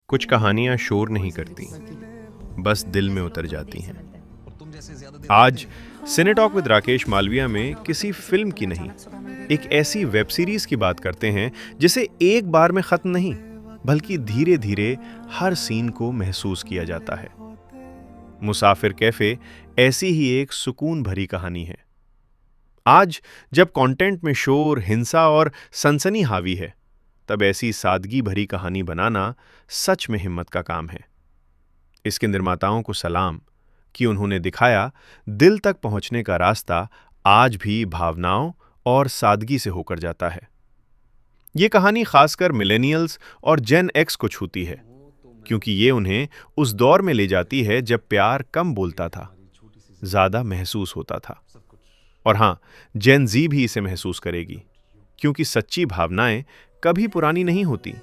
कुछ कहानियां शोर नहीं करती, बस दिल में उतर जाती हैं। आज सिनेटॉक विद राकेश मालविया में किसी फिल्म की नहीं, एक ऐसी वेब सीरीज की बात करते हैं जिसे एक बार में खत्म नहीं, बल्कि धीरे धीरे हर सीन को महसूस किया जाता है। मुसाफिर कैफे ऐसी ही एक सुकून भरी कहानी है। आज जब कंटेंट में शोर, हिंसा और सनसनी हावी है, तब ऐसी सादगी भरी कहानी बनाना सच में हिम्मत का काम है। इसके निर्माताओं को सलाम कि उन्होंने दिखाया दिल तक पहुंचने का रास्ता आज भी भावनाओं और सादगी से होकर जाता है। ये कहानी खासकर मिलेनियल्स और जेन एक्स को छूती है, क्योंकि ये उन्हें उस दौर में ले जाती है जब प्यार कम बोलता था, ज्यादा महसूस होता था। और हां, जेन जी भी इसे महसूस करेगी, क्योंकि सच्ची भावनाएं कभी पुरानी नहीं होती।